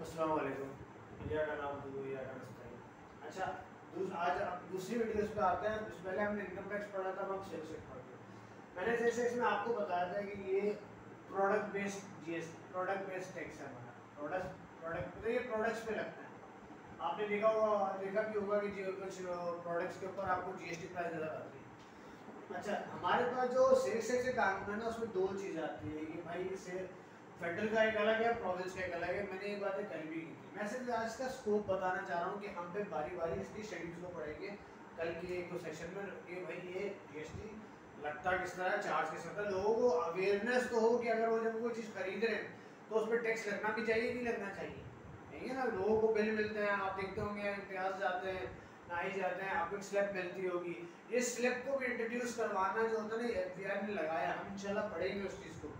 अस्सलाम वालेकुम। या का नाम तो या का नस्ताइन। अच्छा, आज अब दूसरी वीडियोस पे आते हैं। इससे पहले हमने इनकम टैक्स पढ़ा था, अब हम सेल्स टैक्स पढ़ते हैं। मैंने सेल्स टैक्स में आपको बताया था कि ये product based GST, product based tax है हमारा। प्रोडक्ट तो ये प्रोडक्ट्स पे लगता है। आपने देखा भी होगा कि जो कुछ प्रोडक्ट्स के ऊपर आपको जीएसटी प्राइस नजर आती है। अच्छा, हमारे पास जो सेल्स टैक्स का कानून है ना, उसमें दो चीज़ आती है कि भाई इसे फेडरल का एक अलग है, प्रोविंस का एक अलग है। मैंने ये बातें कल भी की थी। मैं सिर्फ आज का स्कोप बताना चाह रहा हूँ कि हम पे बारी बारी इसकी शेड्यूल्स को पढ़ेंगे कल के एक दो सेक्शन में कि भाई ये जीएसटी लगता किस तरह है, चार्ज किस तरह है। लोगों को अवेयरनेस तो हो कि अगर वो जब कोई चीज़ खरीद रहे हैं तो उस पर टैक्स लगना भी चाहिए, नहीं लगना चाहिए। नहीं है ना, लोगों को बिल मिलते हैं, आप देखते होंगे इम्तियाज जाते हैं, ना ही जाते हैं, आपको एक स्लिप मिलती होगी। ये स्लिप को भी इंट्रोड्यूस करवाना जो होता है ना, एफबीआई ने लगाया। हम इंशाल्लाह पढ़ेंगे उस चीज़ को।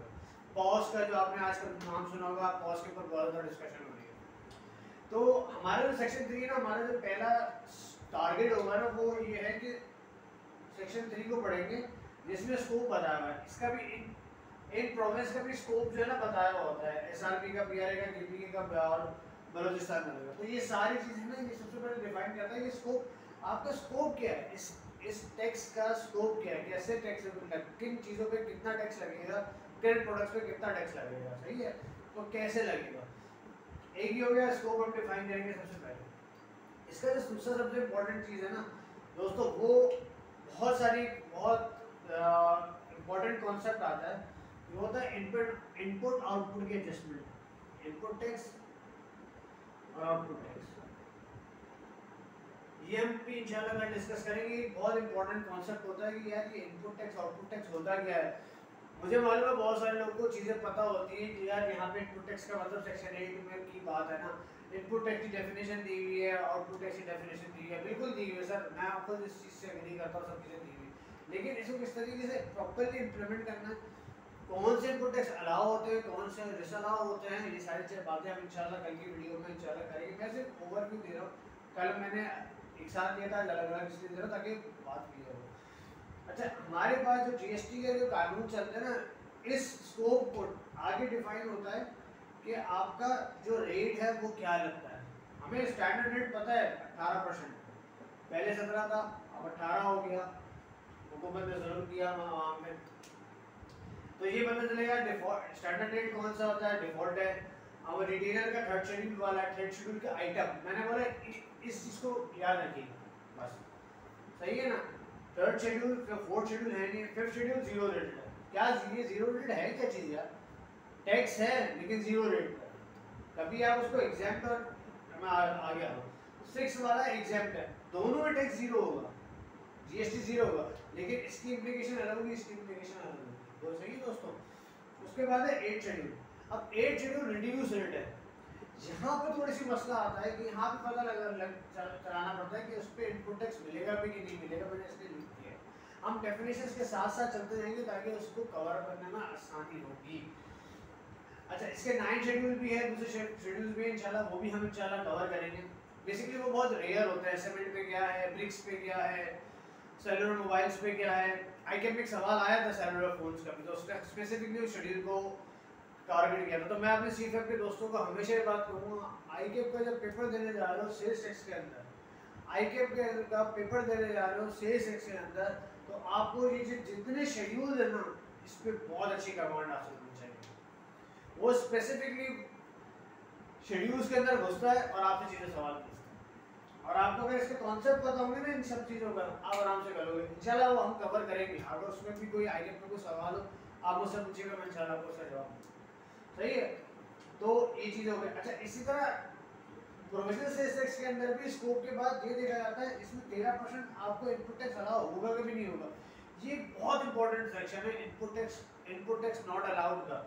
पॉज का जो आपने आज का नाम सुना होगा, पॉज के ऊपर बहुत ज़्यादा डिस्कशन हो रही है। तो हमारा जो सेक्शन 3 है ना, हमारा जो पहला टारगेट होगा ना, वो ये है कि सेक्शन 3 को पढ़ेंगे जिसमें स्कोप बताया हुआ है। इसका भी इन प्रोविंस का भी स्कोप जो है ना बताया हुआ होता है, एसआरपी का, पीआरए का, केपीके का और बलोचिस्तान का। तो ये सारी चीज़ें ना, ये सबसे पहले डिफाइन करता है कि स्कोप, आपका स्कोप क्या है, इस टैक्स का स्कोप क्या है, कैसे टैक्स, किन चीज़ों पे कितना टैक्स लगेगा, किन प्रोडक्ट्स पे कितना टैक्स लगेगा। सही है, तो कैसे लगेगा, एक ही हो गया स्कोप हम डिफाइन करेंगे सबसे पहले। इसका जो दूसरा सबसे इम्पोर्टेंट चीज़ है ना दोस्तों, वो बहुत इम्पोर्टेंट कॉन्सेप्ट आता है। वो होता है इनपुट आउटपुट की एडजस्टमेंट, इनपुट टैक्स और आउटपुट टैक्स। ये हम भी इंशाल्लाह कल डिस्कस करेंगे। बहुत इंपॉर्टेंट कॉन्सेप्ट होता है कि यार ये इनपुट टैक्स आउटपुट टैक्स होता क्या है। मुझे मालूम है बहुत सारे लोगों को चीज़ें पता होती हैं कि यार यहाँ पे इनपुट टैक्स का मतलब सेक्शन 8 में की बात है ना, इनपुट टैक्स की डेफिनेशन दी हुई है, आउटपुट टैक्स की डेफिनेशन दी हुई है, बिल्कुल दी हुई है सर, मैं आपको इस चीज़ से एग्री करता हूँ, सब चीज़ें दी हुई है। लेकिन इसको किस तरीके से प्रॉपरली इम्प्लीमेंट करना है, कौन से इनपुट टैक्स अलाउ होते हैं, कौन से डिसअलाउ होते हैं, ये सारी बातें हम इंशाल्लाह कल की वीडियो में इंशाल्लाह करेंगे। मैं सिर्फ ओवरव्यू दे रहा हूँ, कल मैंने एक साथ लिया था, अलग अलग इसलिए दे रहा ताकि बात क्लियर हो। अच्छा, हमारे पास जो जीएसटी के जो कानून चलते हैं ना, इस स्कोप को आगे डिफाइन होता है कि आपका जो रेट है वो क्या लगता है। हमें स्टैंडर्ड रेट पता है 18%, पहले 17 था, अब 18 हो गया, हुकूमत ने जुल्म किया आवाम में। तो ये पता चलेगा डिफॉल्ट स्टैंडर्ड रेट कौन सा होता है, डिफॉल्ट है। अब रिटेलर का थर्ड शेड्यूल वाला है, थर्ड शेड्यूल का आइटम, मैंने बोला इस चीज़ को याद रखिएगा बस। सही है ना, थर्ड शेड्यूल, फोर्थ शेड्यूल है नहीं, फिफ्थ शेड्यूल जीरो रेट है। क्या ये जीरो रेट है क्या चीज़ यार, टैक्स है लेकिन जीरो रेट है। कभी आप उसको एग्जाम्प पर मैं आ गया हूँ, 6 वाला एग्जाम्प है, दोनों में टैक्स जीरो होगा, जीएसटी जीरो होगा, लेकिन इसकी इम्प्लीकेशन अलग होगी, इसकी इम्प्लीकेशन अलग होगी। तो सही है दोस्तों। उसके बाद है 8 शेड्यूल। अब 8 शेड्यूल रिड्यूस रेट है। यहाँ पे थोड़ी सी मसला आता है कि यहाँ पे पता चलाना पड़ता है कि उस पर इनपुट टैक्स मिलेगा भी कि नहीं मिलेगा, मैंने इसलिए लिख दिया है। हम डेफिनेशंस के साथ साथ चलते जाएंगे ताकि उसको कवर करने में आसानी होगी। अच्छा, इसके 9 शेड्यूल भी है, दूसरे शेड्यूल भी है, इंशाल्लाह वो भी हम इंशाल्लाह कवर करेंगे। बेसिकली वो बहुत रेयर होता है, सेमेंट पे क्या है, ब्रिक्स पे क्या है, सेलुलर मोबाइल्स पे क्या है। आईकेप में एक सवाल आया था सेलुलर फोन्स का भी, तो उसका स्पेसिफिकली उस शेड्यूल को टारगेट किया था। तो मैं अपने सीफएफ के दोस्तों को हमेशा ये बात कहूँगा, आईकेप का जब पेपर देने जा रहे हो सेल्स टैक्स के अंदर, आईकेप का पेपर देने जा रहे हो सेल्स टैक्स के अंदर, तो आपको ये जितने शेड्यूल है ना, इस पर बहुत अच्छी कमांड हासिल होनी चाहिए। वो स्पेसिफिकली शेड्यूल्स के अंदर घुसता है और आपसे चीज़ें सवाल पूछता है, और आपको अगर इसके कॉन्सेप्ट पता होंगे ना इन सब चीज़ों का, आप आराम से करोगे इंशाल्लाह। वो हम कवर करेंगे। अगर उसमें भी कोई आईकेप में कोई सवाल हो आप मुझसे पूछिएगा, मैं इंशाल्लाह आपको उसका जवाब दूँगा। सही है, तो ये चीज़ हो गई। अच्छा, इसी तरह प्रोविजनल सेल्स टैक्स के अंदर भी स्कोप के बाद ये देखा जाता है, इसमें 13% आपको इनपुट टैक्स अलाउ होगा कभी नहीं होगा। ये बहुत इंपॉर्टेंट सेक्शन है, इनपुट टैक्स नॉट अलाउड का,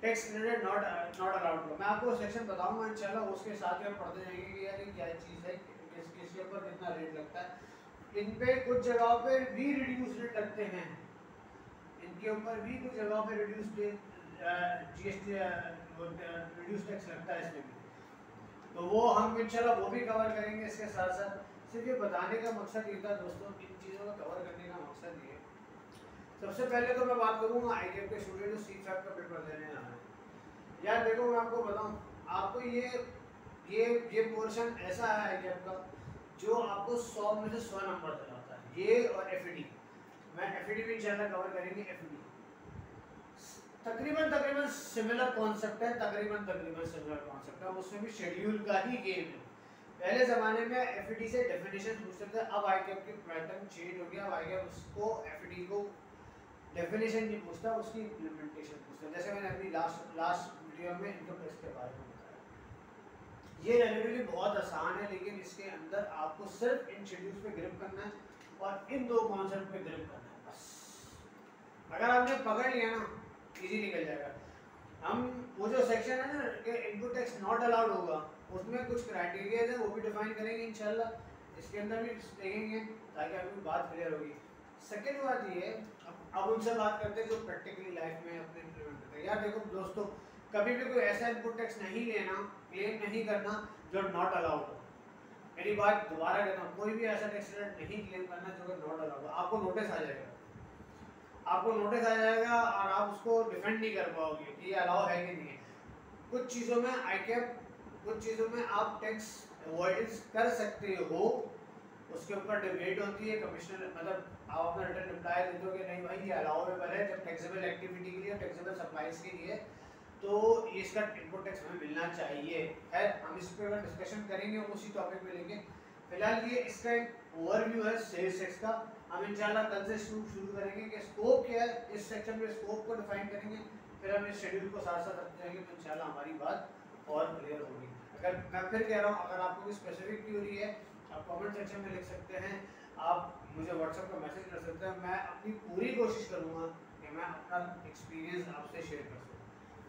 टैक्स क्रेडिट नॉट अलाउड का। मैं आपको सेक्शन बताऊंगा इंशाल्लाह, उसके साथ ही हम पढ़ते जाएंगे कि यार ये क्या चीज़ है, किसके ऊपर कितना रेट लगता है। इन पे कुछ जगहों पे भी रिड्यूस रेट लगते हैं, इनके ऊपर भी कुछ जगहों पे रिड्यूस जीएसटी रिड्यूस टैक्स लगता है इसमें भी। तो वो हम इंशाल्लाह वो भी कवर करेंगे। इसके साथ साथ सिर्फ ये बताने का मकसद ये था दोस्तों, इन चीज़ों को कवर करने का मकसद ये है। सबसे पहले तो मैं बात करूँगा आईकेप के स्टूडेंट जो सीफएफ का पेपर देने आ रहे हैं। यार देखो, मैं आपको बताऊँ, आपको ये ये पोर्शन ऐसा है आईकैप का जो आपको 100 में से 100 नंबर दिलाता है। ये और एफईडी, मैं एफईडी भी इंशाल्लाह कवर करेंगे। एफईडी तकरीबन सिमिलर कॉन्सेप्ट है, तकरीबन सिमिलर कॉन्सेप्ट है, उसमें भी शेड्यूल का ही गेम है। पहले ज़माने में एफईडी से डेफिनेशन पूछते थे, अब आईकैप की पैटर्न चेंज हो गया। अब आईकैप उसको एफईडी को डेफिनेशन नहीं पूछता, उसकी इम्प्लीमेंटेशन पूछता है। जैसे मैंने अपनी लास्ट वीडियो में इनकम टैक्स के बारे में बताया, ये रिलेटिवली बहुत आसान है, लेकिन इसके अंदर आपको सिर्फ इन शेड्यूल्स पे ग्रिप करना है और इन दो कॉन्सेप्ट पे ग्रिप करना है बस। अगर आपने पकड़ लिया ना, इजी निकल जाएगा। हम वो जो सेक्शन है ना कि इनपुट टैक्स नॉट अलाउड होगा, उसमें कुछ क्राइटेरियाज है, वो भी डिफाइन करेंगे इंशाल्लाह। इसके अंदर भी देखेंगे ताकि आपकी बात क्लियर होगी। सेकेंड बात ये, अब उनसे बात करते हैं जो प्रैक्टिकली लाइफ में अपने इम्प्लीमेंट करते हैं। यार देखो दोस्तों, कभी भी कोई ऐसा इनपुट टैक्स नहीं लेना, क्लेम नहीं करना जो नॉट अलाउड हो। मेरी बात दोबारा कहता हूँ, कोई भी ऐसा टैक्स नहीं क्लेम करना जो नॉट अलाउड हो। आपको नोटिस आ जाएगा, आपको नोटिस आ जाएगा और आप उसको डिफेंड नहीं कर पाओगे कि ये अलाउ है कि नहीं है। कुछ चीज़ों में आईकैप, कुछ चीज़ों में आप टैक्स अवॉइडेंस कर सकते हो, उसके ऊपर डिबेट होती है। कमिश्नर मतलब आप अपना रिटर्न रिप्लाई देते हो कि नहीं भाई ये अलाउएबल है जब टैक्सेबल एक्टिविटी के लिए, टैक्सेबल सप्लाईज के लिए, तो इसका इनपुट टैक्स हमें मिलना चाहिए है। हम इस पर डिस्कशन करेंगे, उसी टॉपिक में लेंगे। फिलहाल ये इसका एक ओवरव्यू है सेल्स टैक्स का। हम इंशाल्लाह कल से शुरू करेंगे कि स्कोप क्या है, इस सेक्शन में स्कोप को डिफाइन करेंगे, फिर हम इस शेड्यूल को साथ साथ रखते जाएंगे, तो इंशाल्लाह हमारी बात और क्लियर होगी। अगर मैं फिर कह रहा हूँ, अगर आपको कोई स्पेसिफिक क्यूरी है आप कमेंट सेक्शन में लिख सकते हैं, आप मुझे व्हाट्सएप पर मैसेज कर सकते हैं। मैं अपनी पूरी कोशिश करूँगा कि मैं अपना एक्सपीरियंस आपसे शेयर कर सकूँ।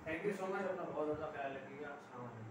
थैंक यू सो मच, अपना बहुत ज़्यादा ख्याल रखिएगा। अस्सलाम वालेकुम।